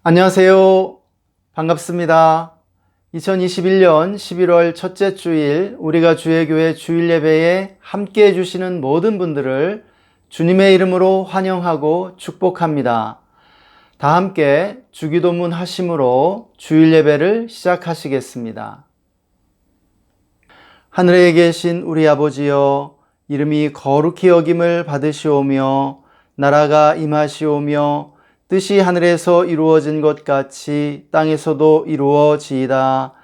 안녕하세요. 반갑습니다. 2021년 11월 첫째 주일 우리가 주의 교회 주일 예배에 함께 해주시는 모든 분들을 주님의 이름으로 환영하고 축복합니다. 다 함께 주기도문 하심으로 주일 예배를 시작하시겠습니다. 하늘에 계신 우리 아버지여, 이름이 거룩히 여김을 받으시오며 나라가 임하시오며 뜻이 하늘에서 이루어진 것 같이 땅에서도 이루어지이다.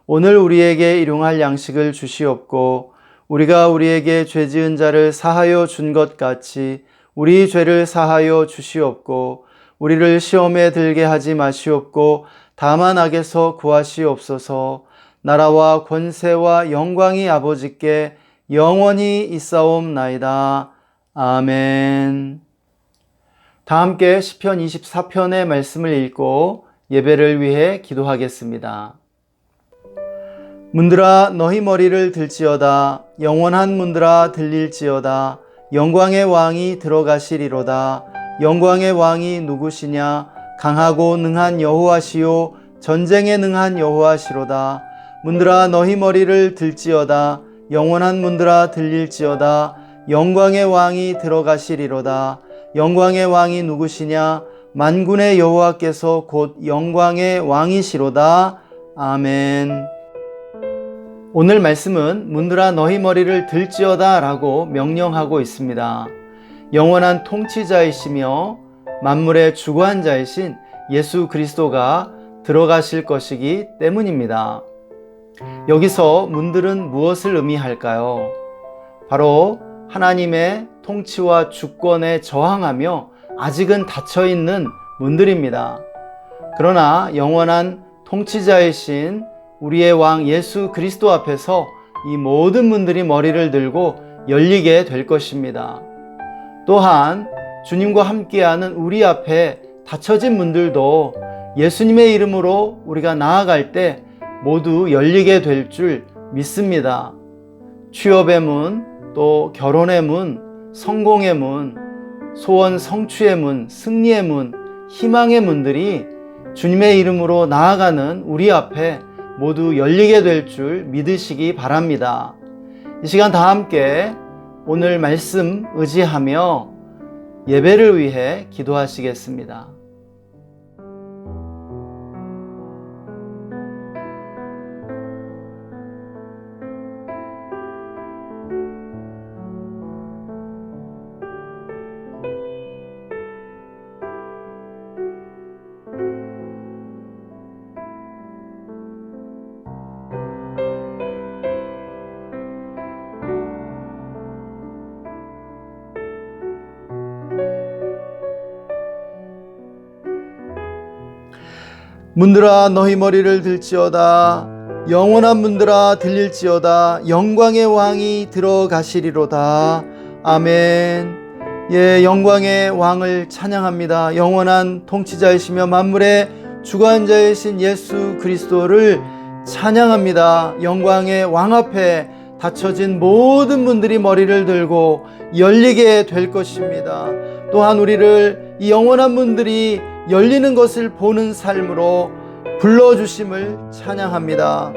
오늘 우리에게 일용할 양식을 주시옵고 우리가 우리에게 죄 지은 자를 사하여 준 것 같이 우리 죄를 사하여 주시옵고 우리를 시험에 들게 하지 마시옵고 다만 악에서 구하시옵소서. 나라와 권세와 영광이 아버지께 영원히 있사옵나이다. 아멘. 다 함께 시편 24편의 말씀을 읽고 예배를 위해 기도하겠습니다. 문들아 너희 머리를 들지어다. 영원한 문들아 들릴지어다. 영광의 왕이 들어가시리로다. 영광의 왕이 누구시냐? 강하고 능한 여호와시요 전쟁에 능한 여호와시로다. 문들아 너희 머리를 들지어다. 영원한 문들아 들릴지어다. 영광의 왕이 들어가시리로다. 영광의 왕이 누구시냐? 만군의 여호와께서 곧 영광의 왕이시로다. 아멘. 오늘 말씀은 문들아 너희 머리를 들지어다 라고 명령하고 있습니다. 영원한 통치자이시며 만물의 주관자이신 예수 그리스도가 들어가실 것이기 때문입니다. 여기서 문들은 무엇을 의미할까요? 바로 하나님의 통치와 주권에 저항하며 아직은 닫혀있는 문들입니다. 그러나 영원한 통치자이신 우리의 왕 예수 그리스도 앞에서 이 모든 문들이 머리를 들고 열리게 될 것입니다. 또한 주님과 함께하는 우리 앞에 닫혀진 문들도 예수님의 이름으로 우리가 나아갈 때 모두 열리게 될 줄 믿습니다. 취업의 문, 또 결혼의 문, 성공의 문, 소원 성취의 문, 승리의 문, 희망의 문들이 주님의 이름으로 나아가는 우리 앞에 모두 열리게 될 줄 믿으시기 바랍니다. 이 시간 다 함께 오늘 말씀 의지하며 예배를 위해 기도하시겠습니다. 문들아 너희 머리를 들지어다. 영원한 문들아 들릴지어다. 영광의 왕이 들어가시리로다. 아멘. 예, 영광의 왕을 찬양합니다. 영원한 통치자이시며 만물의 주관자이신 예수 그리스도를 찬양합니다. 영광의 왕 앞에 닫혀진 모든 문들이 머리를 들고 열리게 될 것입니다. 또한 우리를 이 영원한 문들이 열리는 것을 보는 삶으로 불러주심을 찬양합니다.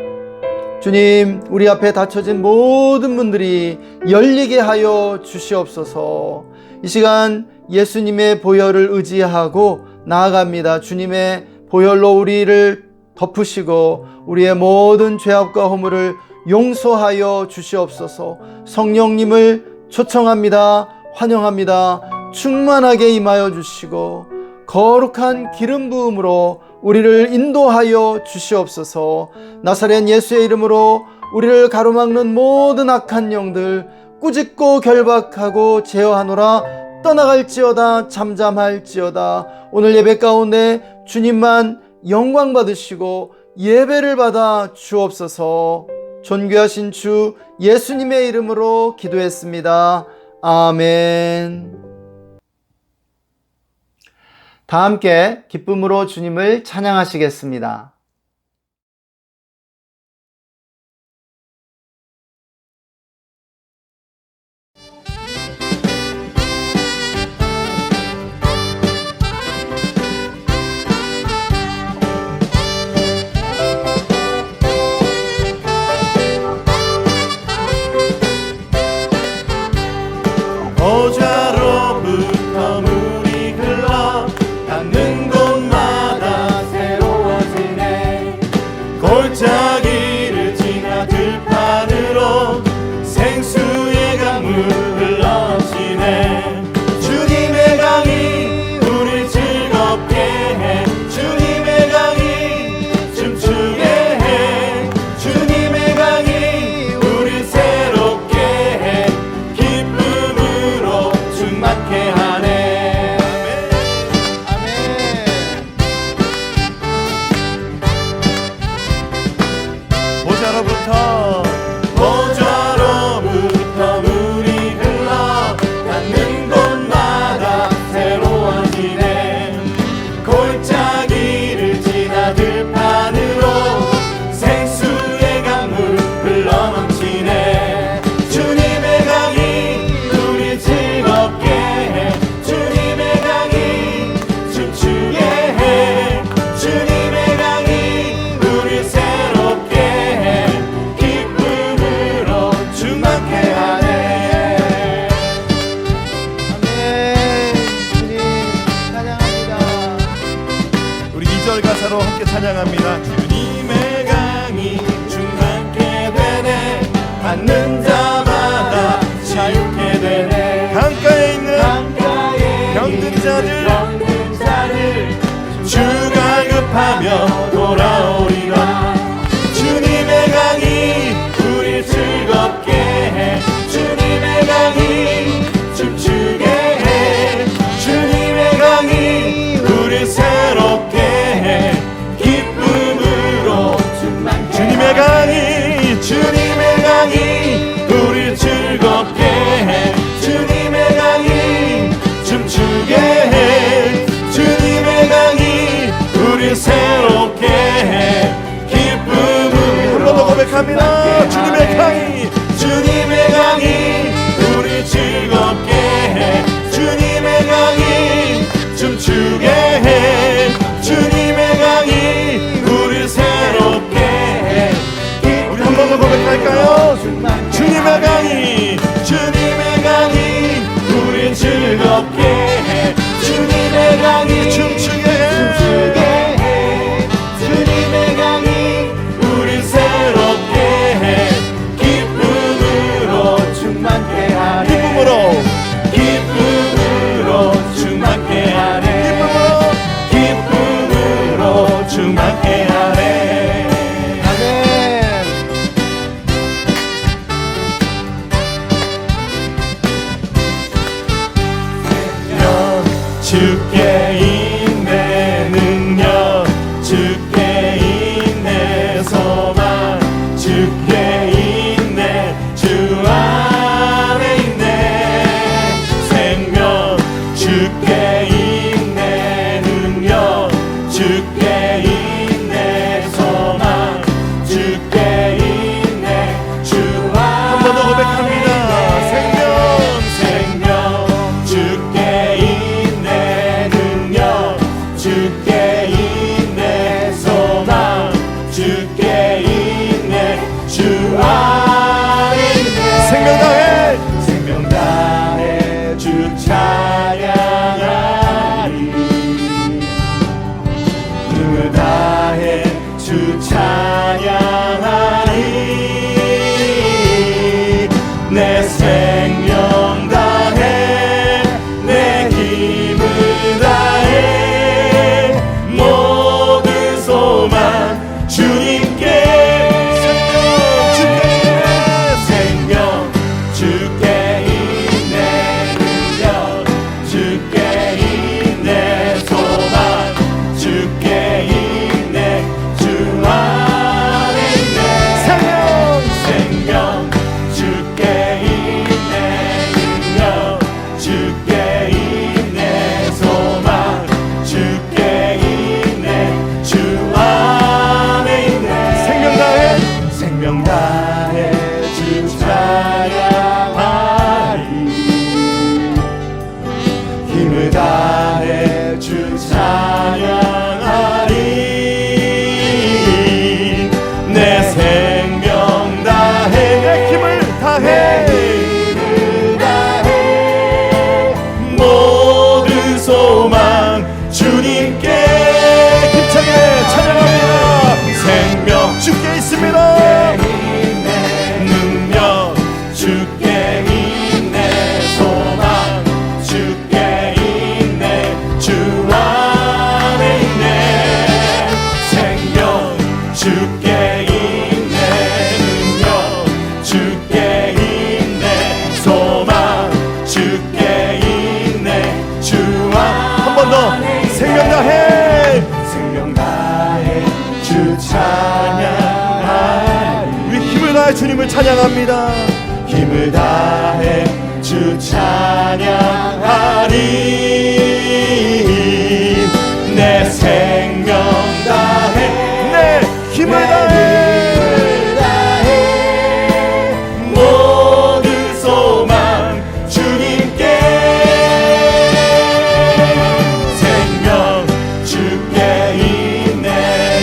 주님, 우리 앞에 닫혀진 모든 문들이 열리게 하여 주시옵소서. 이 시간 예수님의 보혈을 의지하고 나아갑니다. 주님의 보혈로 우리를 덮으시고 우리의 모든 죄악과 허물을 용서하여 주시옵소서. 성령님을 초청합니다. 환영합니다. 충만하게 임하여 주시고 거룩한 기름 부음으로 우리를 인도하여 주시옵소서. 나사렛 예수의 이름으로 우리를 가로막는 모든 악한 영들 꾸짖고 결박하고 제어하노라. 떠나갈지어다. 잠잠할지어다. 오늘 예배 가운데 주님만 영광 받으시고 예배를 받아 주옵소서. 존귀하신 주 예수님의 이름으로 기도했습니다. 아멘. 다 함께 기쁨으로 주님을 찬양하시겠습니다. 보좌로부터 물이 흘러 닿는 곳마다 새로워지네. 골짜기를 지나 들판으로 생수의 강물 흘러넘치네. 주님의 강이 우리 즐겁게 해. 주님의 강이 춤추게 해. 주님의 강이 우리 새롭게 해. 기쁨으로 충만케 하네. 아멘. 주님 찬양합니다. 우리 2절 가사로 함께 찬양합니다. 주님의 강이 충만케 되네. 받는 자마다 자유케 되네. 강가에 있는 병든 자들 주가 급하며 돌아오리라. 주님의 강이 우리 즐겁게 해. 주님의 강이 춤추게 해. 주님의 강이 우리 새롭게 해. 기쁨으로 주님의 강이 우리 즐겁게 해. 주님의 강이 춤추게 해. 주님의 강이 우리 새롭게 해. 기쁨으로 한 번 더 고백합니다. 주님의 강이 우리 즐겁게 해. 주님의 강이 춤추게 해. 주님의 강이 우리 새롭게 해. 우리 한 번 더 고백할까요? 주님의 강이 우리 즐겁게 해. 주님의 강이 춤추게 해. 주님의 강이 우리 새롭게 해. 기쁨으로 충만케 하네. 기쁨으로 충만케 하네. 기쁨으로 충만케 하네. 아멘. 주께 있네 능력, 주께 있네 소망, 주께 있네 주 안에 있네 생명. 주께 있네 능력, 주께 있네 다해 주님을 찬양합니다. 힘을 다해 주 찬양하리. 내 생명 다해 내 힘을 다해 모든 소망 주님께 생명 주께 있네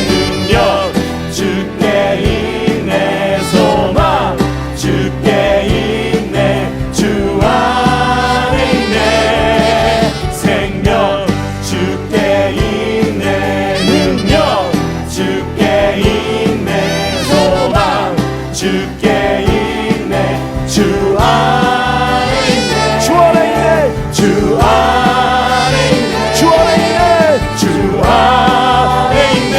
능력 주께 있네 소망 주께 있네 주 안에 있네 생명 주께 있네 능력 주께 있네 소망 주께 있네 주 안에 있네 주 안에 있네 주 안에 있네 주 안에 있네 주 안에 있네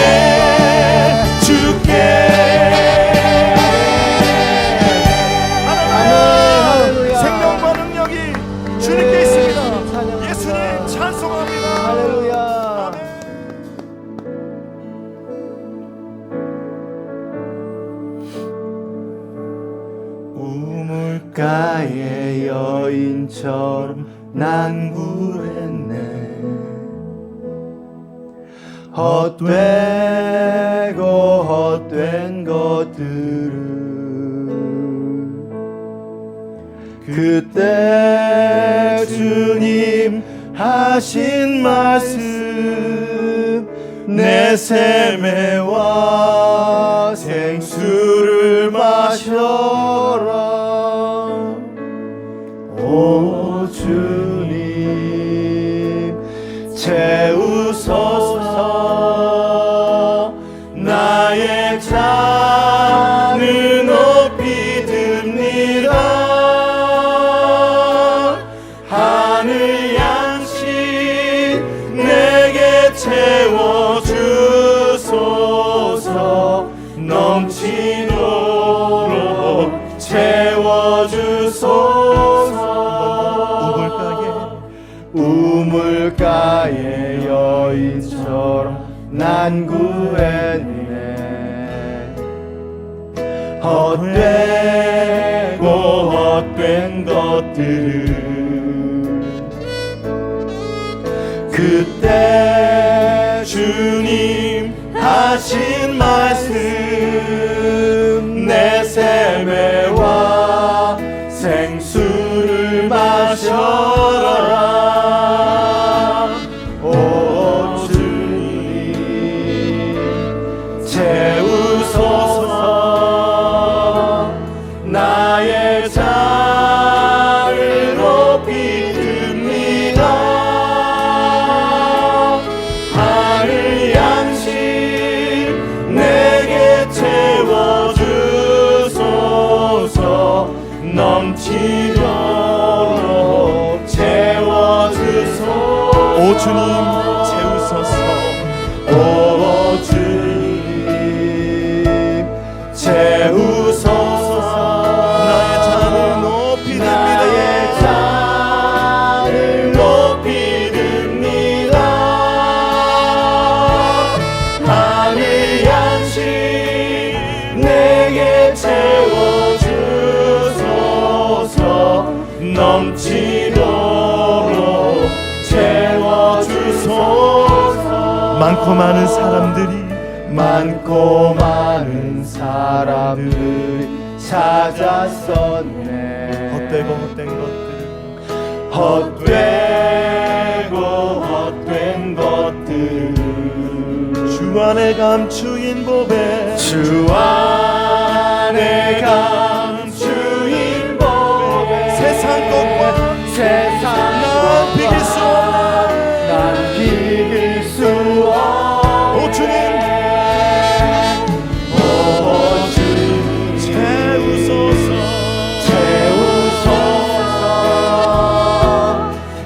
주께 하나님 생명과 능력이 주님께 있습니다. 예수님 찬송합니다. 할렐루야. 우물가의 여인처럼 난구했네. 헛되고 헛된 것들을 그때 주님 하신 말씀 내 샘에와 생수를 마셔라. 오 주님 채우소서. 나의 잔을 높이 듭니다. 하늘 양식 내게 채워주소서. 넘치도록 채워주소서. 우물가의 여인처럼 난구했네. 헛되고 헛된 것들을 그때 주님 하신 말씀 내 샘에와 생수를 마셔라. 오 주님 채우소서. 나의 잔을 높이 듭니다. 하늘 양식 내게 채워주소서. 넘치도록 채워주소서. 오 주님 채우소서. 오 주님 채우소서. 나의 잔을 높이 듭니다. 나의 잔을 높이 듭니다. 하늘 양식 내게 채워주소서. 넘치도록 채워주소서. 많고 많은 사람들이 많고 많은 사람들이 찾았었네. 헛되고 헛된 것들 헛되고 헛된 것들 주 안에 감추인 보배 주 안에 감추인 보배 세상 것과 세상 난 비길 수 없네. 난 비길 수 없네. 오 주님 오 주님 채우소서. 채우소서.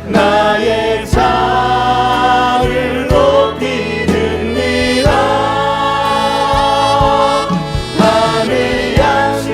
나의 잔을 높이 듭니다. 하늘 양식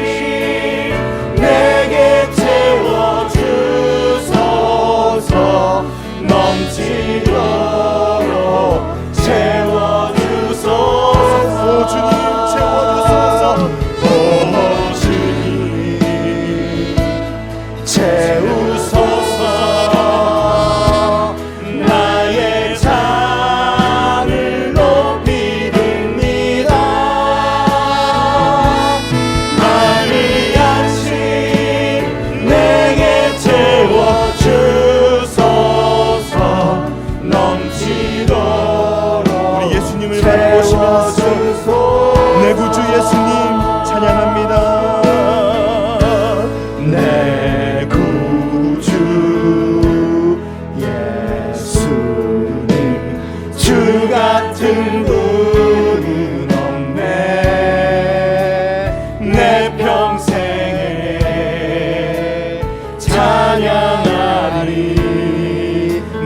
예수님을 바라보시면서 내 구주 예수님 찬양합니다. 내 구주 예수님 주 같은 분은 없네. 내 평생에 찬양하리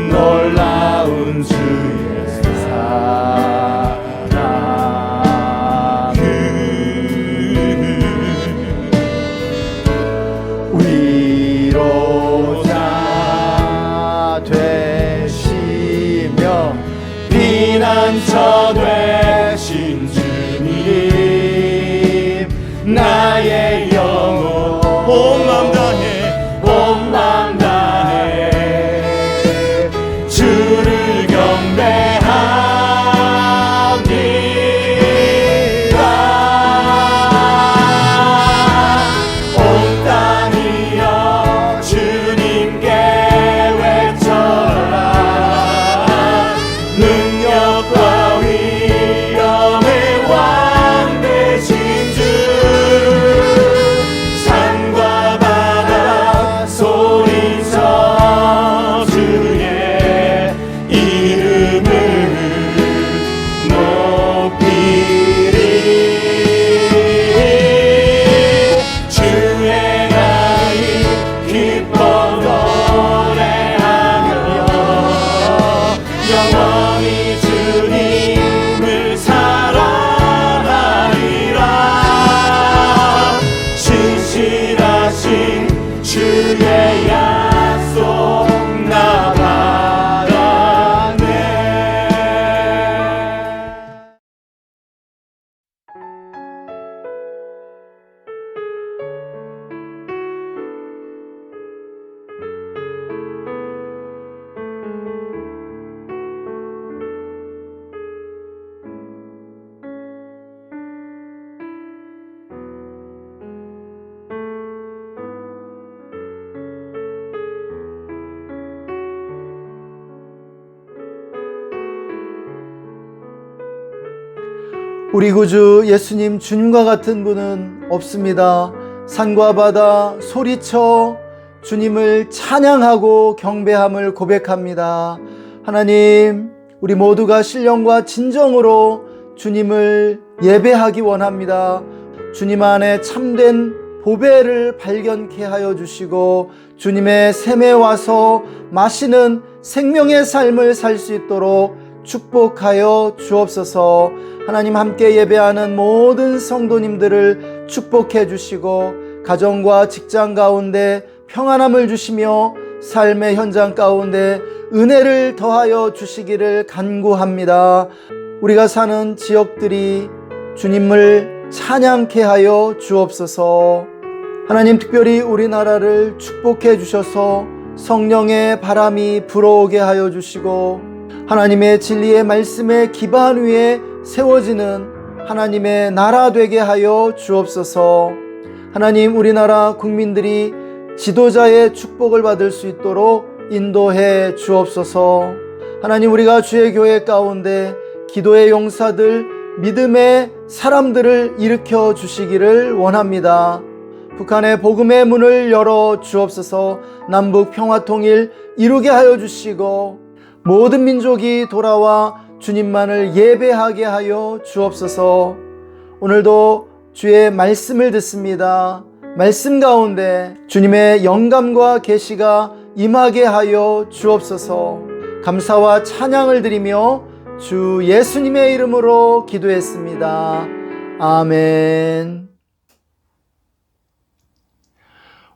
놀라운 주의 사랑. 위로자 되시며 피난처 되신 주님 나의 영혼 온 마음 다해 온 마음 다해 주를 경배합니다. 온 땅이여 주님께 외쳐라. 능력과 위엄의 왕 되신 주 산과 바다 소리쳐 주의 이름을 높이리. 주의 나이 기뻐 노래하며 영원히 주님을 사랑하리라. 신실하신 주의 약속 나 바라네. 우리 구주 예수님 주님과 같은 분은 없습니다. 산과 바다 소리쳐 주님을 찬양하고 경배함을 고백합니다. 하나님, 우리 모두가 신령과 진정으로 주님을 예배하기 원합니다. 주님 안에 참된 보배를 발견케 하여 주시고 주님의 샘에 와서 마시는 생명의 삶을 살 수 있도록 축복하여 주옵소서. 하나님, 함께 예배하는 모든 성도님들을 축복해 주시고 가정과 직장 가운데 평안함을 주시며 삶의 현장 가운데 은혜를 더하여 주시기를 간구합니다. 우리가 사는 지역들이 주님을 찬양케 하여 주옵소서. 하나님, 특별히 우리나라를 축복해 주셔서 성령의 바람이 불어오게 하여 주시고 하나님의 진리의 말씀의 기반 위에 세워지는 하나님의 나라 되게 하여 주옵소서. 하나님, 우리나라 국민들이 지도자의 축복을 받을 수 있도록 인도해 주옵소서. 하나님, 우리가 주의 교회 가운데 기도의 용사들, 믿음의 사람들을 일으켜 주시기를 원합니다. 북한의 복음의 문을 열어 주옵소서. 남북 평화 통일 이루게 하여 주시고 모든 민족이 돌아와 주님만을 예배하게 하여 주옵소서. 오늘도 주의 말씀을 듣습니다. 말씀 가운데 주님의 영감과 계시가 임하게 하여 주옵소서. 감사와 찬양을 드리며 주 예수님의 이름으로 기도했습니다. 아멘.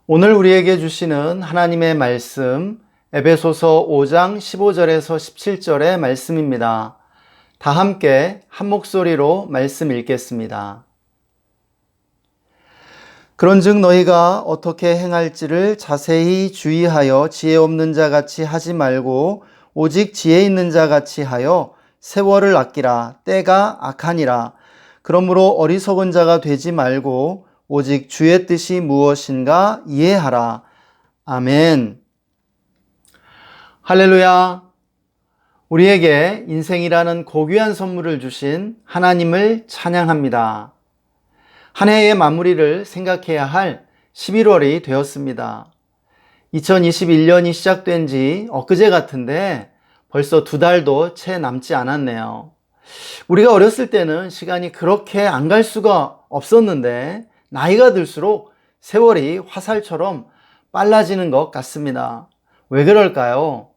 오늘 우리에게 주시는 하나님의 말씀, 에베소서 5장 15절에서 17절의 말씀입니다. 다 함께 한 목소리로 말씀 읽겠습니다. 그런즉 너희가 어떻게 행할지를 자세히 주의하여 지혜 없는 자 같이 하지 말고 오직 지혜 있는 자 같이 하여 세월을 아끼라. 때가 악하니라. 그러므로 어리석은 자가 되지 말고 오직 주의 뜻이 무엇인가 이해하라. 아멘. 할렐루야. 우리에게 인생이라는 고귀한 선물을 주신 하나님을 찬양합니다. 한 해의 마무리를 생각해야 할 11월이 되었습니다. 2021년이 시작된 지 엊그제 같은데 벌써 2달도 채 남지 않았네요. 우리가 어렸을 때는 시간이 그렇게 안 갈 수가 없었는데 나이가 들수록 세월이 화살처럼 빨라지는 것 같습니다. 왜 그럴까요?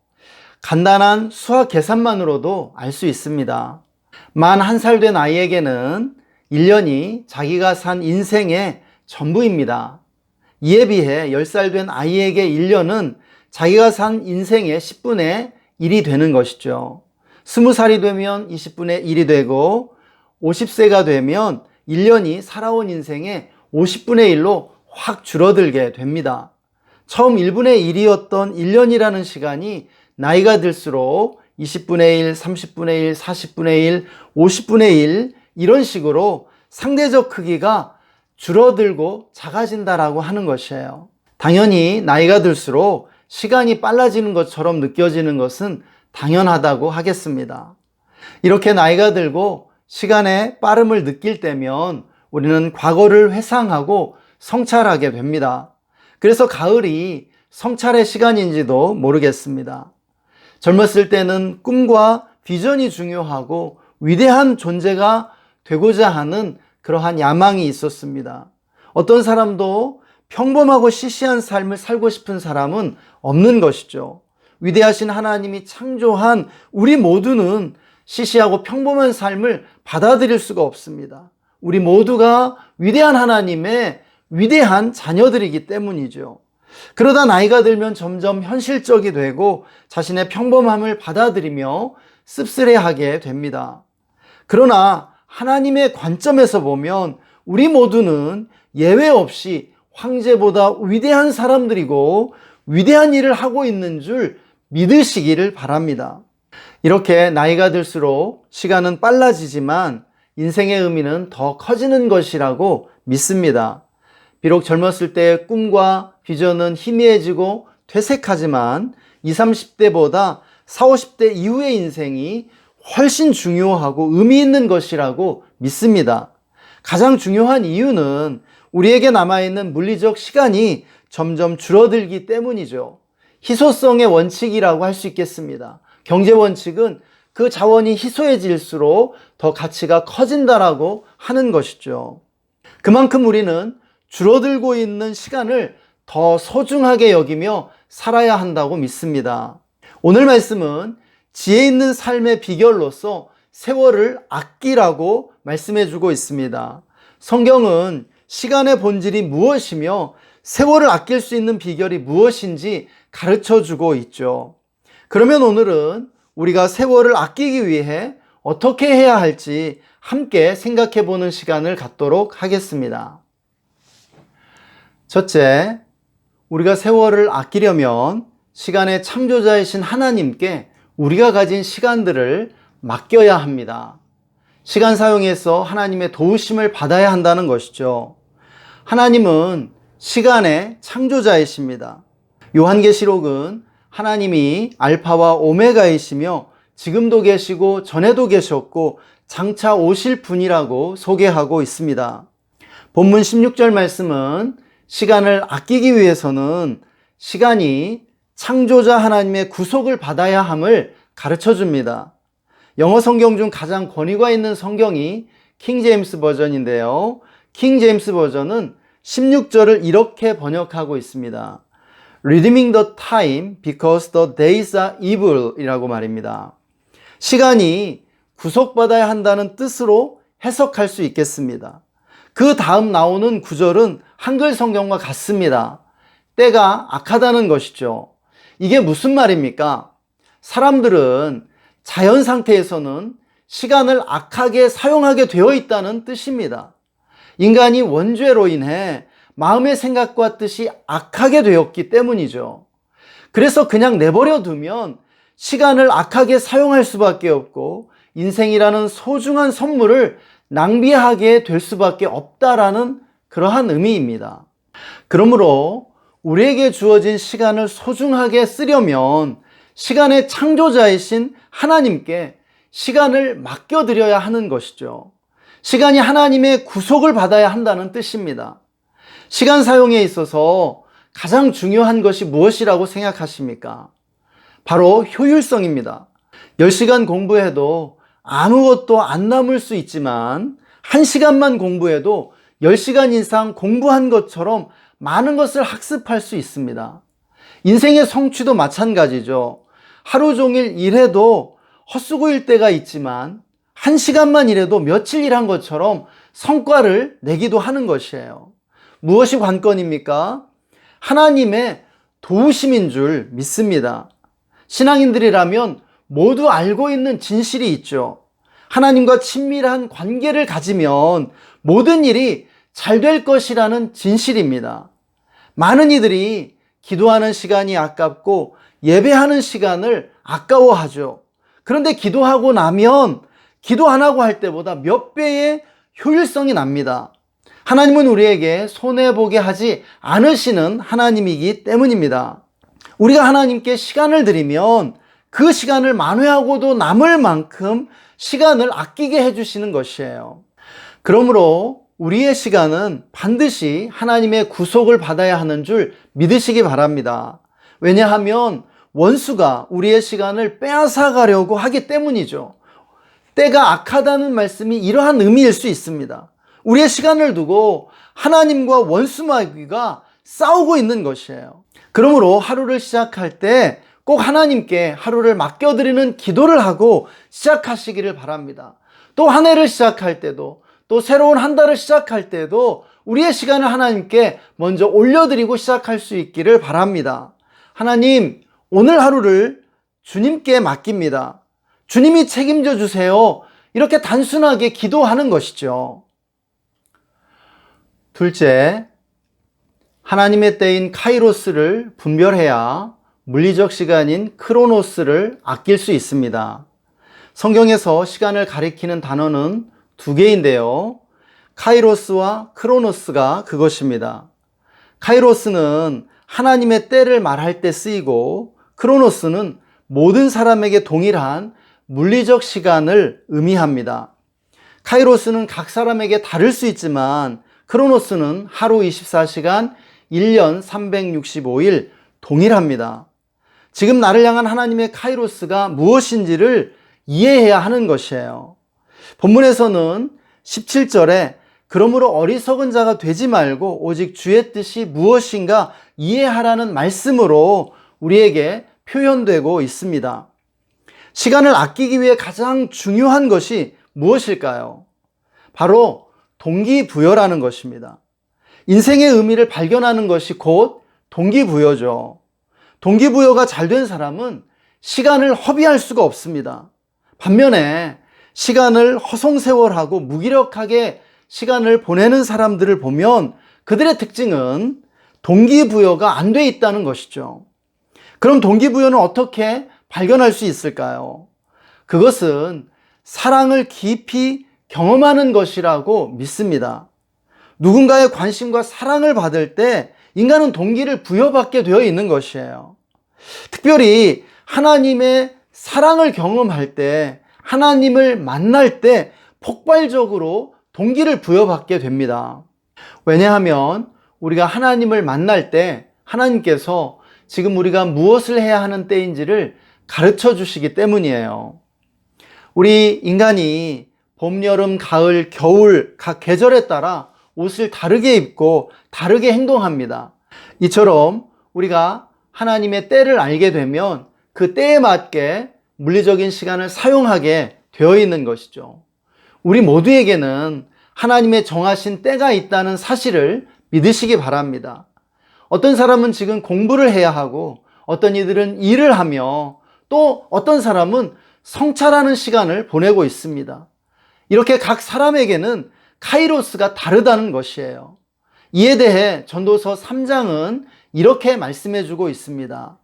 간단한 수학 계산만으로도 알 수 있습니다. 만 1살 된 아이에게는 1년이 자기가 산 인생의 전부입니다. 이에 비해 10살 된 아이에게 1년은 자기가 산 인생의 10분의 1이 되는 것이죠. 20살이 되면 20분의 1이 되고 50세가 되면 1년이 살아온 인생의 50분의 1로 확 줄어들게 됩니다. 처음 1분의 1이었던 1년이라는 시간이 나이가 들수록 20분의 1, 30분의 1, 40분의 1, 50분의 1 이런 식으로 상대적 크기가 줄어들고 작아진다라고 하는 것이에요. 당연히 나이가 들수록 시간이 빨라지는 것처럼 느껴지는 것은 당연하다고 하겠습니다. 이렇게 나이가 들고 시간의 빠름을 느낄 때면 우리는 과거를 회상하고 성찰하게 됩니다. 그래서 가을이 성찰의 시간인지도 모르겠습니다. 젊었을 때는 꿈과 비전이 중요하고 위대한 존재가 되고자 하는 그러한 야망이 있었습니다. 어떤 사람도 평범하고 시시한 삶을 살고 싶은 사람은 없는 것이죠. 위대하신 하나님이 창조한 우리 모두는 시시하고 평범한 삶을 받아들일 수가 없습니다. 우리 모두가 위대한 하나님의 위대한 자녀들이기 때문이죠. 그러다 나이가 들면 점점 현실적이 되고 자신의 평범함을 받아들이며 씁쓸해하게 됩니다. 그러나 하나님의 관점에서 보면 우리 모두는 예외 없이 황제보다 위대한 사람들이고 위대한 일을 하고 있는 줄 믿으시기를 바랍니다. 이렇게 나이가 들수록 시간은 빨라지지만 인생의 의미는 더 커지는 것이라고 믿습니다. 비록 젊었을 때의 꿈과 비전은 희미해지고 퇴색하지만 20, 30대보다 40, 50대 이후의 인생이 훨씬 중요하고 의미 있는 것이라고 믿습니다. 가장 중요한 이유는 우리에게 남아있는 물리적 시간이 점점 줄어들기 때문이죠. 희소성의 원칙이라고 할 수 있겠습니다. 경제 원칙은 그 자원이 희소해질수록 더 가치가 커진다라고 하는 것이죠. 그만큼 우리는 줄어들고 있는 시간을 더 소중하게 여기며 살아야 한다고 믿습니다. 오늘 말씀은 지혜 있는 삶의 비결로서 세월을 아끼라고 말씀해 주고 있습니다. 성경은 시간의 본질이 무엇이며 세월을 아낄 수 있는 비결이 무엇인지 가르쳐 주고 있죠. 그러면 오늘은 우리가 세월을 아끼기 위해 어떻게 해야 할지 함께 생각해 보는 시간을 갖도록 하겠습니다. 첫째, 우리가 세월을 아끼려면 시간의 창조자이신 하나님께 우리가 가진 시간들을 맡겨야 합니다. 시간 사용에서 하나님의 도우심을 받아야 한다는 것이죠. 하나님은 시간의 창조자이십니다. 요한계시록은 하나님이 알파와 오메가이시며 지금도 계시고 전에도 계셨고 장차 오실 분이라고 소개하고 있습니다. 본문 16절 말씀은 시간을 아끼기 위해서는 시간이 창조자 하나님의 구속을 받아야 함을 가르쳐 줍니다. 영어 성경 중 가장 권위가 있는 성경이 킹 제임스 버전인데요. 킹 제임스 버전은 16절을 이렇게 번역하고 있습니다. Redeeming the time because the days are evil 이라고 말입니다. 시간이 구속받아야 한다는 뜻으로 해석할 수 있겠습니다. 그 다음 나오는 구절은 한글 성경과 같습니다. 때가 악하다는 것이죠. 이게 무슨 말입니까? 사람들은 자연 상태에서는 시간을 악하게 사용하게 되어 있다는 뜻입니다. 인간이 원죄로 인해 마음의 생각과 뜻이 악하게 되었기 때문이죠. 그래서 그냥 내버려 두면 시간을 악하게 사용할 수밖에 없고 인생이라는 소중한 선물을 낭비하게 될 수밖에 없다라는 그러한 의미입니다. 그러므로 우리에게 주어진 시간을 소중하게 쓰려면 시간의 창조자이신 하나님께 시간을 맡겨드려야 하는 것이죠. 시간이 하나님의 구속을 받아야 한다는 뜻입니다. 시간 사용에 있어서 가장 중요한 것이 무엇이라고 생각하십니까? 바로 효율성입니다. 10시간 공부해도 아무것도 안 남을 수 있지만 1시간만 공부해도 10시간 이상 공부한 것처럼 많은 것을 학습할 수 있습니다. 인생의 성취도 마찬가지죠. 하루 종일 일해도 헛수고일 때가 있지만 1시간만 일해도 며칠 일한 것처럼 성과를 내기도 하는 것이에요. 무엇이 관건입니까? 하나님의 도우심인 줄 믿습니다. 신앙인들이라면 모두 알고 있는 진실이 있죠. 하나님과 친밀한 관계를 가지면 모든 일이 잘 될 것이라는 진실입니다. 많은 이들이 기도하는 시간이 아깝고 예배하는 시간을 아까워하죠. 그런데 기도하고 나면 기도 안 하고 할 때보다 몇 배의 효율성이 납니다. 하나님은 우리에게 손해보게 하지 않으시는 하나님이기 때문입니다. 우리가 하나님께 시간을 드리면 그 시간을 만회하고도 남을 만큼 시간을 아끼게 해주시는 것이에요. 그러므로 우리의 시간은 반드시 하나님의 구속을 받아야 하는 줄 믿으시기 바랍니다. 왜냐하면 원수가 우리의 시간을 빼앗아 가려고 하기 때문이죠. 때가 악하다는 말씀이 이러한 의미일 수 있습니다. 우리의 시간을 두고 하나님과 원수 마귀가 싸우고 있는 것이에요. 그러므로 하루를 시작할 때 꼭 하나님께 하루를 맡겨드리는 기도를 하고 시작하시기를 바랍니다. 또 한 해를 시작할 때도, 또 새로운 한 달을 시작할 때도 우리의 시간을 하나님께 먼저 올려드리고 시작할 수 있기를 바랍니다. 하나님, 오늘 하루를 주님께 맡깁니다. 주님이 책임져 주세요. 이렇게 단순하게 기도하는 것이죠. 둘째, 하나님의 때인 카이로스를 분별해야 물리적 시간인 크로노스를 아낄 수 있습니다. 성경에서 시간을 가리키는 단어는 두 개인데요. 카이로스와 크로노스가 그것입니다. 카이로스는 하나님의 때를 말할 때 쓰이고 크로노스는 모든 사람에게 동일한 물리적 시간을 의미합니다. 카이로스는 각 사람에게 다를 수 있지만 크로노스는 하루 24시간, 1년 365일 동일합니다. 지금 나를 향한 하나님의 카이로스가 무엇인지를 이해해야 하는 것이에요. 본문에서는 17절에 그러므로 어리석은 자가 되지 말고 오직 주의 뜻이 무엇인가 이해하라는 말씀으로 우리에게 표현되고 있습니다. 시간을 아끼기 위해 가장 중요한 것이 무엇일까요? 바로 동기부여라는 것입니다. 인생의 의미를 발견하는 것이 곧 동기부여죠. 동기부여가 잘 된 사람은 시간을 허비할 수가 없습니다. 반면에 시간을 허송세월하고 무기력하게 시간을 보내는 사람들을 보면 그들의 특징은 동기부여가 안 돼 있다는 것이죠. 그럼 동기부여는 어떻게 발견할 수 있을까요? 그것은 사랑을 깊이 경험하는 것이라고 믿습니다. 누군가의 관심과 사랑을 받을 때 인간은 동기를 부여받게 되어 있는 것이에요. 특별히 하나님의 사랑을 경험할 때, 하나님을 만날 때 폭발적으로 동기를 부여받게 됩니다. 왜냐하면 우리가 하나님을 만날 때 하나님께서 지금 우리가 무엇을 해야 하는 때인지를 가르쳐 주시기 때문이에요. 우리 인간이 봄, 여름, 가을, 겨울 각 계절에 따라 옷을 다르게 입고 다르게 행동합니다. 이처럼 우리가 하나님의 때를 알게 되면 그 때에 맞게 물리적인 시간을 사용하게 되어 있는 것이죠. 우리 모두에게는 하나님의 정하신 때가 있다는 사실을 믿으시기 바랍니다. 어떤 사람은 지금 공부를 해야 하고 어떤 이들은 일을 하며 또 어떤 사람은 성찰하는 시간을 보내고 있습니다. 이렇게 각 사람에게는 카이로스가 다르다는 것이에요. 이에 대해 전도서 3장은 이렇게 말씀해 주고 있습니다.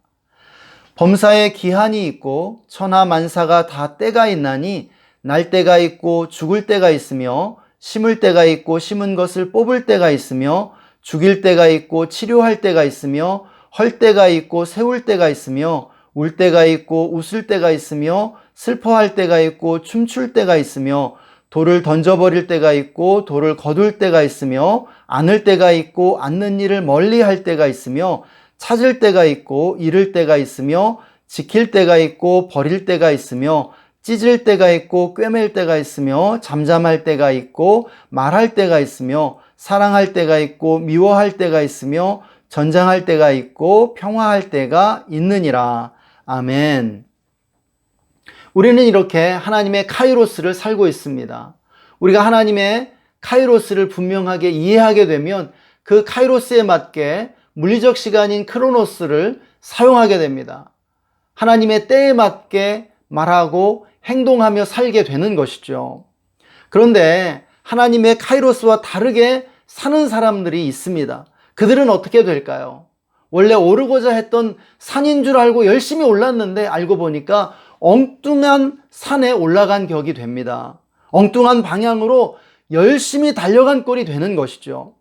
범사에 기한이 있고 천하만사가 다 때가 있나니 날 때가 있고 죽을 때가 있으며 심을 때가 있고 심은 것을 뽑을 때가 있으며 죽일 때가 있고 치료할 때가 있으며 헐 때가 있고 세울 때가 있으며 울 때가 있고 웃을 때가 있으며 슬퍼할 때가 있고 춤출 때가 있으며 돌을 던져버릴 때가 있고 돌을 거둘 때가 있으며 안을 때가 있고 앉는 일을 멀리 할 때가 있으며 찾을 때가 있고 잃을 때가 있으며 지킬 때가 있고 버릴 때가 있으며 찢을 때가 있고 꿰맬 때가 있으며 잠잠할 때가 있고 말할 때가 있으며 사랑할 때가 있고 미워할 때가 있으며 전장할 때가 있고 평화할 때가 있느니라. 아멘. 우리는 이렇게 하나님의 카이로스를 살고 있습니다. 우리가 하나님의 카이로스를 분명하게 이해하게 되면 그 카이로스에 맞게 물리적 시간인 크로노스를 사용하게 됩니다. 하나님의 때에 맞게 말하고 행동하며 살게 되는 것이죠. 그런데 하나님의 카이로스와 다르게 사는 사람들이 있습니다. 그들은 어떻게 될까요? 원래 오르고자 했던 산인 줄 알고 열심히 올랐는데 알고 보니까 엉뚱한 산에 올라간 격이 됩니다. 엉뚱한 방향으로 열심히 달려간 꼴이 되는 것이죠.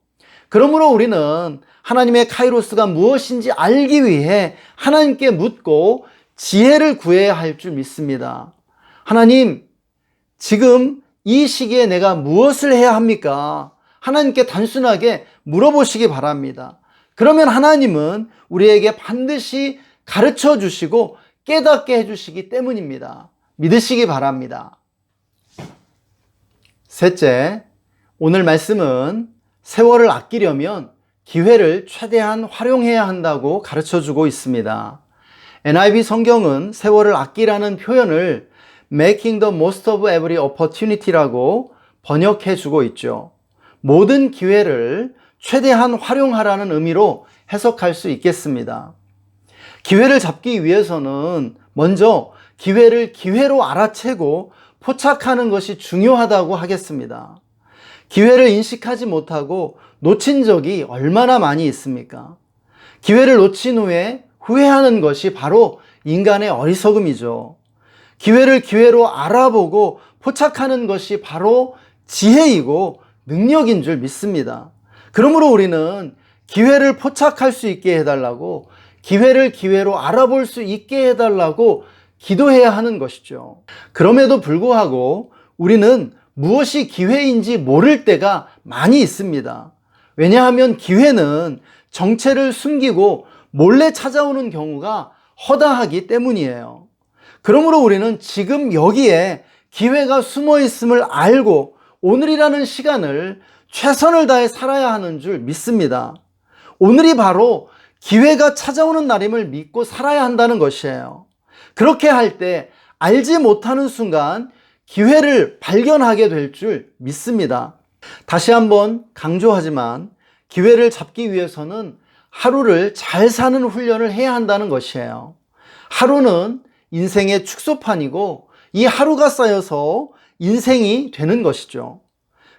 그러므로 우리는 하나님의 카이로스가 무엇인지 알기 위해 하나님께 묻고 지혜를 구해야 할 줄 믿습니다. 하나님, 지금 이 시기에 내가 무엇을 해야 합니까? 하나님께 단순하게 물어보시기 바랍니다. 그러면 하나님은 우리에게 반드시 가르쳐 주시고 깨닫게 해주시기 때문입니다. 믿으시기 바랍니다. 셋째, 오늘 말씀은 세월을 아끼려면 기회를 최대한 활용해야 한다고 가르쳐 주고 있습니다. NIV 성경은 세월을 아끼라는 표현을 Making the most of every opportunity라고 번역해 주고 있죠. 모든 기회를 최대한 활용하라는 의미로 해석할 수 있겠습니다. 기회를 잡기 위해서는 먼저 기회를 기회로 알아채고 포착하는 것이 중요하다고 하겠습니다. 기회를 인식하지 못하고 놓친 적이 얼마나 많이 있습니까? 기회를 놓친 후에 후회하는 것이 바로 인간의 어리석음이죠. 기회를 기회로 알아보고 포착하는 것이 바로 지혜이고 능력인 줄 믿습니다. 그러므로 우리는 기회를 포착할 수 있게 해달라고, 기회를 기회로 알아볼 수 있게 해달라고 기도해야 하는 것이죠. 그럼에도 불구하고 우리는 무엇이 기회인지 모를 때가 많이 있습니다. 왜냐하면 기회는 정체를 숨기고 몰래 찾아오는 경우가 허다하기 때문이에요. 그러므로 우리는 지금 여기에 기회가 숨어 있음을 알고 오늘이라는 시간을 최선을 다해 살아야 하는 줄 믿습니다. 오늘이 바로 기회가 찾아오는 날임을 믿고 살아야 한다는 것이에요. 그렇게 할 때 알지 못하는 순간 기회를 발견하게 될 줄 믿습니다. 다시 한번 강조하지만 기회를 잡기 위해서는 하루를 잘 사는 훈련을 해야 한다는 것이에요. 하루는 인생의 축소판이고 이 하루가 쌓여서 인생이 되는 것이죠.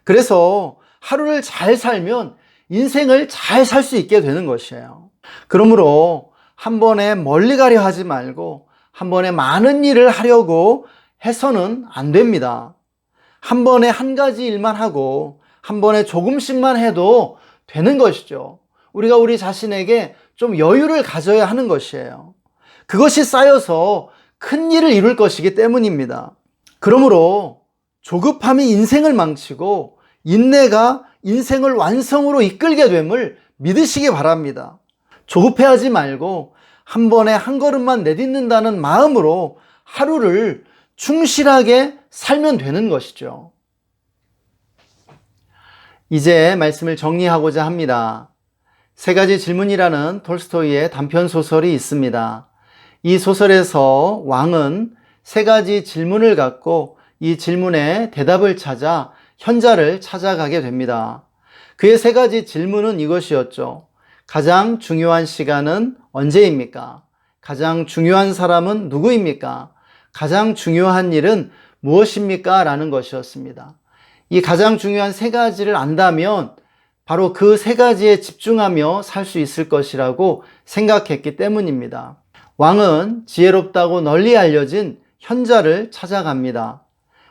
그래서 하루를 잘 살면 인생을 잘 살 수 있게 되는 것이에요. 그러므로 한 번에 멀리 가려 하지 말고 한 번에 많은 일을 하려고 해서는 안 됩니다. 한 번에 한 가지 일만 하고 한 번에 조금씩만 해도 되는 것이죠. 우리가 우리 자신에게 좀 여유를 가져야 하는 것이에요. 그것이 쌓여서 큰 일을 이룰 것이기 때문입니다. 그러므로 조급함이 인생을 망치고 인내가 인생을 완성으로 이끌게 됨을 믿으시기 바랍니다. 조급해하지 말고 한 번에 한 걸음만 내딛는다는 마음으로 하루를 충실하게 살면 되는 것이죠. 이제 말씀을 정리하고자 합니다. 세 가지 질문이라는 톨스토이의 단편 소설이 있습니다. 이 소설에서 왕은 세 가지 질문을 갖고 이 질문에 대답을 찾아 현자를 찾아가게 됩니다. 그의 세 가지 질문은 이것이었죠. 가장 중요한 시간은 언제입니까? 가장 중요한 사람은 누구입니까? 가장 중요한 일은 무엇입니까? 라는 것이었습니다. 이 가장 중요한 세 가지를 안다면 바로 그 세 가지에 집중하며 살 수 있을 것이라고 생각했기 때문입니다. 왕은 지혜롭다고 널리 알려진 현자를 찾아갑니다.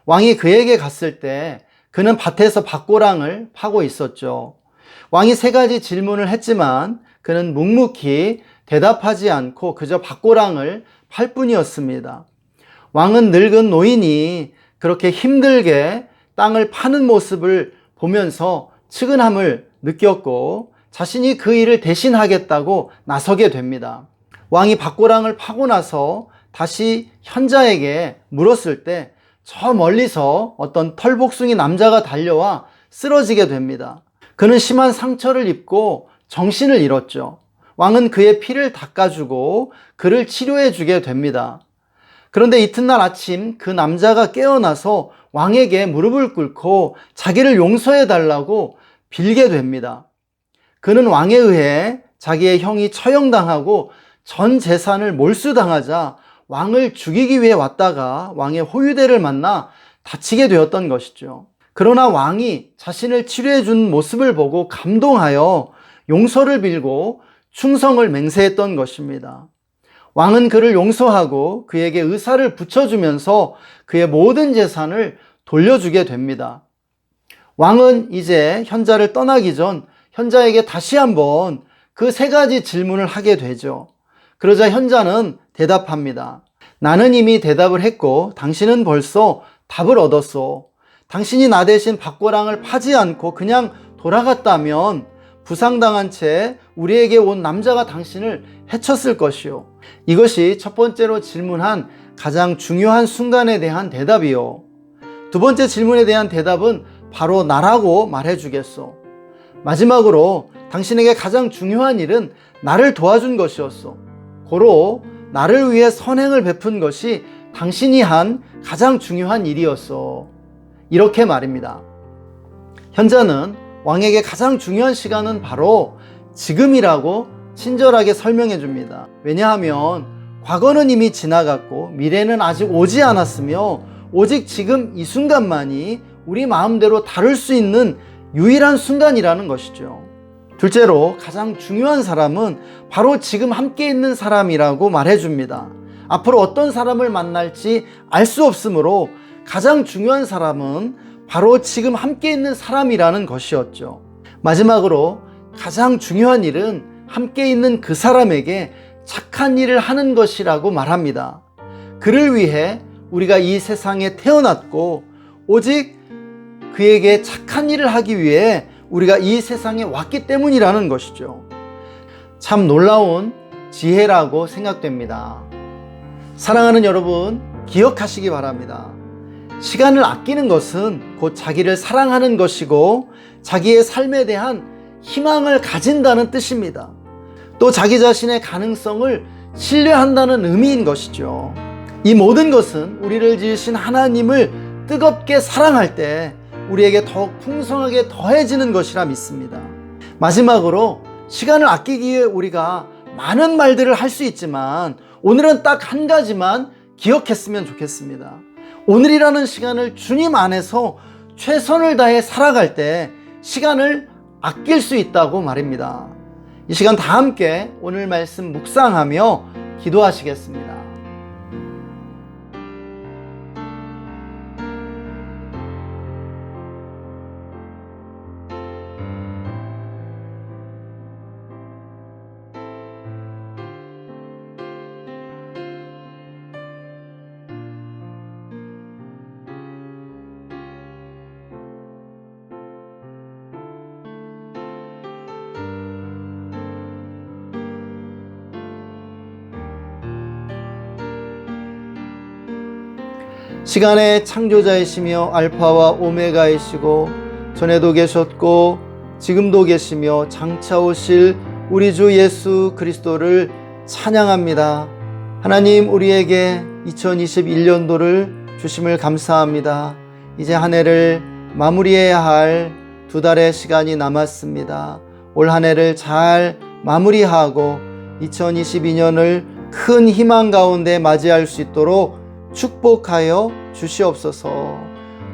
왕이 그에게 갔을 때 그는 밭에서 밭고랑을 파고 있었죠. 왕이 세 가지 질문을 했지만 그는 묵묵히 대답하지 않고 그저 밭고랑을 팔 뿐이었습니다. 왕은 늙은 노인이 그렇게 힘들게 땅을 파는 모습을 보면서 측은함을 느꼈고 자신이 그 일을 대신하겠다고 나서게 됩니다. 왕이 밭고랑을 파고 나서 다시 현자에게 물었을 때 저 멀리서 어떤 털복숭이 남자가 달려와 쓰러지게 됩니다. 그는 심한 상처를 입고 정신을 잃었죠. 왕은 그의 피를 닦아주고 그를 치료해 주게 됩니다. 그런데 이튿날 아침 그 남자가 깨어나서 왕에게 무릎을 꿇고 자기를 용서해 달라고 빌게 됩니다. 그는 왕에 의해 자기의 형이 처형당하고 전 재산을 몰수당하자 왕을 죽이기 위해 왔다가 왕의 호위대를 만나 다치게 되었던 것이죠. 그러나 왕이 자신을 치료해 준 모습을 보고 감동하여 용서를 빌고 충성을 맹세했던 것입니다. 왕은 그를 용서하고 그에게 의사를 붙여주면서 그의 모든 재산을 돌려주게 됩니다. 왕은 이제 현자를 떠나기 전 현자에게 다시 한번 그 세 가지 질문을 하게 되죠. 그러자 현자는 대답합니다. 나는 이미 대답을 했고 당신은 벌써 답을 얻었소. 당신이 나 대신 밭고랑을 파지 않고 그냥 돌아갔다면 부상당한 채 우리에게 온 남자가 당신을 해쳤을 것이요. 이것이 첫 번째로 질문한 가장 중요한 순간에 대한 대답이요. 두 번째 질문에 대한 대답은 바로 나라고 말해주겠소. 마지막으로 당신에게 가장 중요한 일은 나를 도와준 것이었소. 고로 나를 위해 선행을 베푼 것이 당신이 한 가장 중요한 일이었소. 이렇게 말입니다. 현자는 왕에게 가장 중요한 시간은 바로 지금이라고 친절하게 설명해 줍니다. 왜냐하면 과거는 이미 지나갔고 미래는 아직 오지 않았으며 오직 지금 이 순간만이 우리 마음대로 다룰 수 있는 유일한 순간이라는 것이죠. 둘째로 가장 중요한 사람은 바로 지금 함께 있는 사람이라고 말해줍니다. 앞으로 어떤 사람을 만날지 알 수 없으므로 가장 중요한 사람은 바로 지금 함께 있는 사람이라는 것이었죠. 마지막으로 가장 중요한 일은 함께 있는 그 사람에게 착한 일을 하는 것이라고 말합니다. 그를 위해 우리가 이 세상에 태어났고 오직 그에게 착한 일을 하기 위해 우리가 이 세상에 왔기 때문이라는 것이죠. 참 놀라운 지혜라고 생각됩니다. 사랑하는 여러분, 기억하시기 바랍니다. 시간을 아끼는 것은 곧 자기를 사랑하는 것이고 자기의 삶에 대한 희망을 가진다는 뜻입니다. 또 자기 자신의 가능성을 신뢰한다는 의미인 것이죠. 이 모든 것은 우리를 지으신 하나님을 뜨겁게 사랑할 때 우리에게 더욱 풍성하게 더해지는 것이라 믿습니다. 마지막으로 시간을 아끼기 위해 우리가 많은 말들을 할 수 있지만 오늘은 딱 한 가지만 기억했으면 좋겠습니다. 오늘이라는 시간을 주님 안에서 최선을 다해 살아갈 때 시간을 아낄 수 있다고 말입니다. 이 시간 다 함께 오늘 말씀 묵상하며 기도하시겠습니다. 시간의 창조자이시며 알파와 오메가이시고 전에도 계셨고 지금도 계시며 장차 오실 우리 주 예수 그리스도를 찬양합니다. 하나님, 우리에게 2021년도를 주심을 감사합니다. 이제 한 해를 마무리해야 할 2달의 시간이 남았습니다. 올 한 해를 잘 마무리하고 2022년을 큰 희망 가운데 맞이할 수 있도록 축복하여 주시옵소서.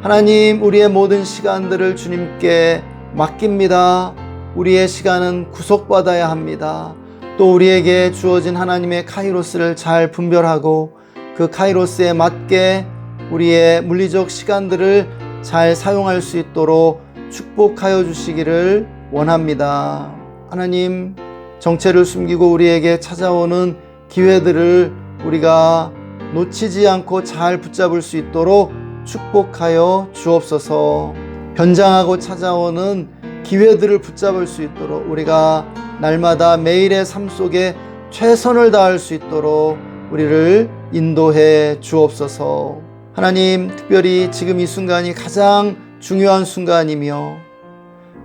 하나님, 우리의 모든 시간들을 주님께 맡깁니다. 우리의 시간은 구속받아야 합니다. 또 우리에게 주어진 하나님의 카이로스를 잘 분별하고 그 카이로스에 맞게 우리의 물리적 시간들을 잘 사용할 수 있도록 축복하여 주시기를 원합니다. 하나님, 정체를 숨기고 우리에게 찾아오는 기회들을 우리가 놓치지 않고 잘 붙잡을 수 있도록 축복하여 주옵소서. 변장하고 찾아오는 기회들을 붙잡을 수 있도록 우리가 날마다 매일의 삶 속에 최선을 다할 수 있도록 우리를 인도해 주옵소서. 하나님, 특별히 지금 이 순간이 가장 중요한 순간이며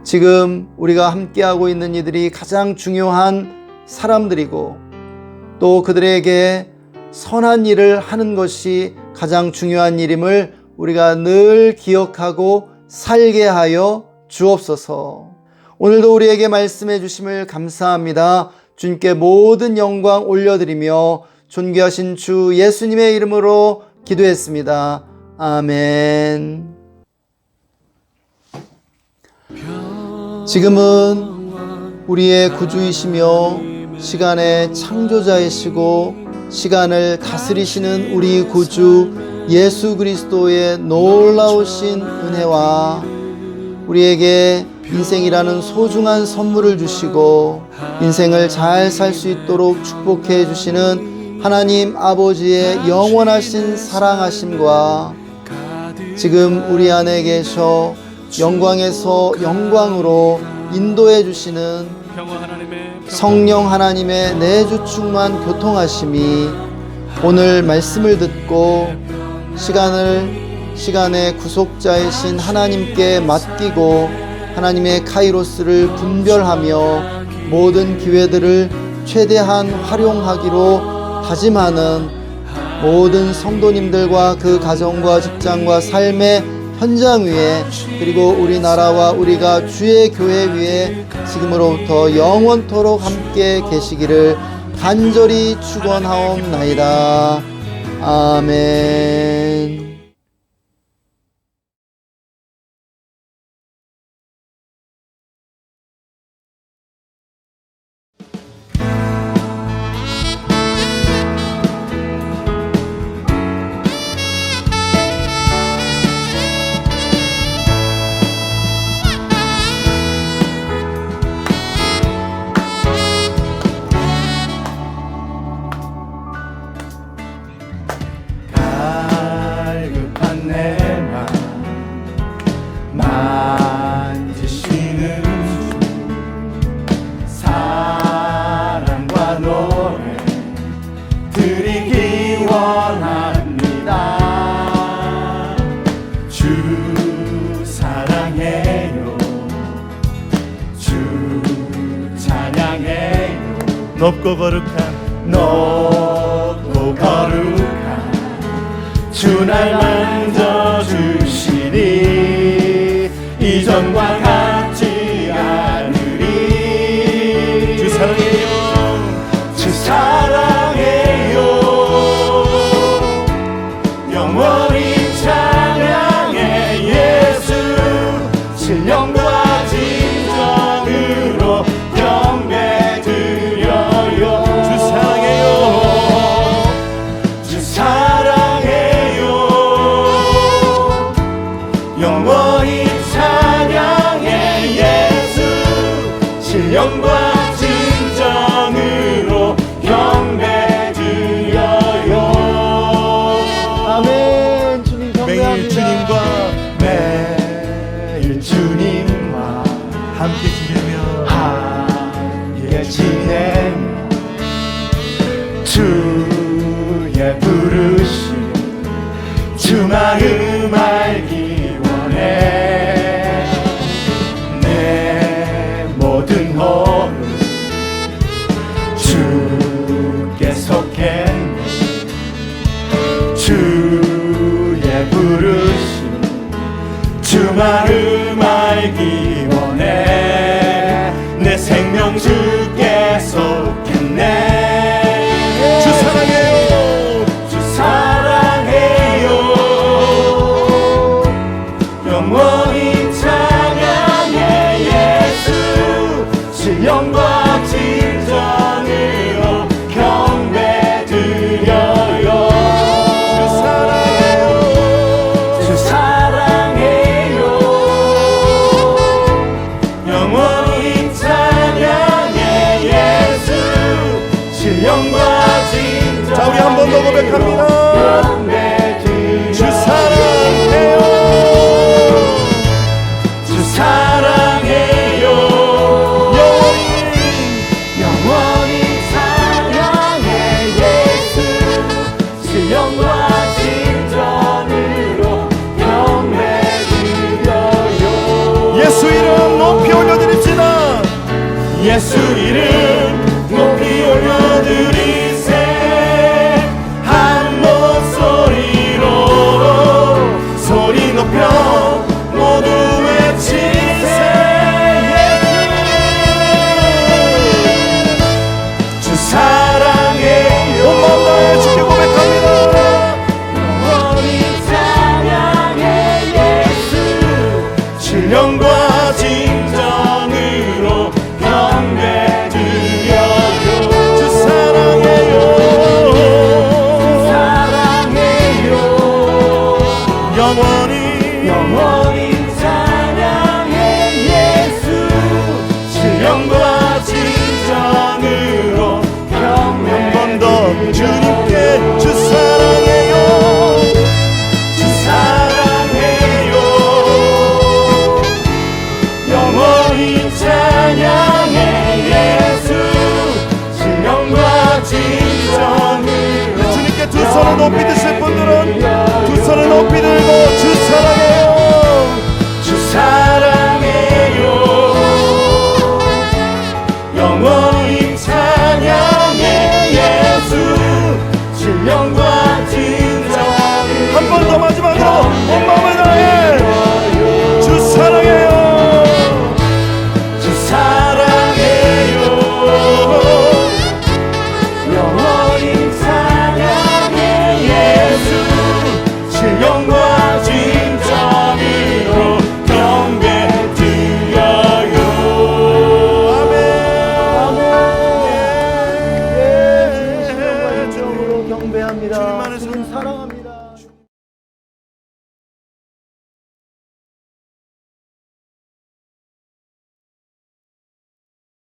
지금 우리가 함께하고 있는 이들이 가장 중요한 사람들이고 또 그들에게 선한 일을 하는 것이 가장 중요한 일임을 우리가 늘 기억하고 살게 하여 주옵소서. 오늘도 우리에게 말씀해 주심을 감사합니다. 주님께 모든 영광 올려드리며 존귀하신 주 예수님의 이름으로 기도했습니다. 아멘. 지금은 우리의 구주이시며 시간의 창조자이시고 시간을 다스리시는 우리 구주 예수 그리스도의 놀라우신 은혜와 우리에게 인생이라는 소중한 선물을 주시고 인생을 잘 살 수 있도록 축복해 주시는 하나님 아버지의 영원하신 사랑하심과 지금 우리 안에 계셔 영광에서 영광으로 인도해 주시는 성령 하나님의 내주 충만 교통하심이 오늘 말씀을 듣고 시간의 구속자이신 하나님께 맡기고 하나님의 카이로스를 분별하며 모든 기회들을 최대한 활용하기로 다짐하는 모든 성도님들과 그 가정과 직장과 삶의 현장 위에 그리고 우리나라와 우리가 주의 교회 위에 지금으로부터 영원토록 함께 계시기를 간절히 축원하옵나이다. 아멘. 갈급한 내 맘 만지시는 주 사랑과 노래 드리기 원합니다. 주 사랑해요, 주 찬양해요. 높고 거룩한 주 날 만져주시니 이전과 같지 않으리. 주 사랑해요, 주 사랑해요. 영원히 찬양해 예수. 신령과 진정으로 경배 드려요. 주 사랑해요, 주 사랑해요. 영원히 찬양해 예수. 신령과 진정으로 경배 드려요. 아멘. 주님 경배합니다. 매일 주님과 매일 주님과 함께 지내며 함께 지내며 주의 부르심 주 마음 알기 원해. 내 모든 호흡 주께 속했네. 주의 부르심 주 마음 알기 원해. 내 생명 주께서 사랑해요. 영원히 찬양해 예수. 신령과 진정으로 경배 드려요. 예수 이름 높이 올려드립시다. 예수 이름 높이 올려드리세. 한 목소리로 소리 높여 모두 외치세. 주 사랑해요. 온 마음 다해 주께 고백합니다. 영원히 찬양해 예수. 신령과 진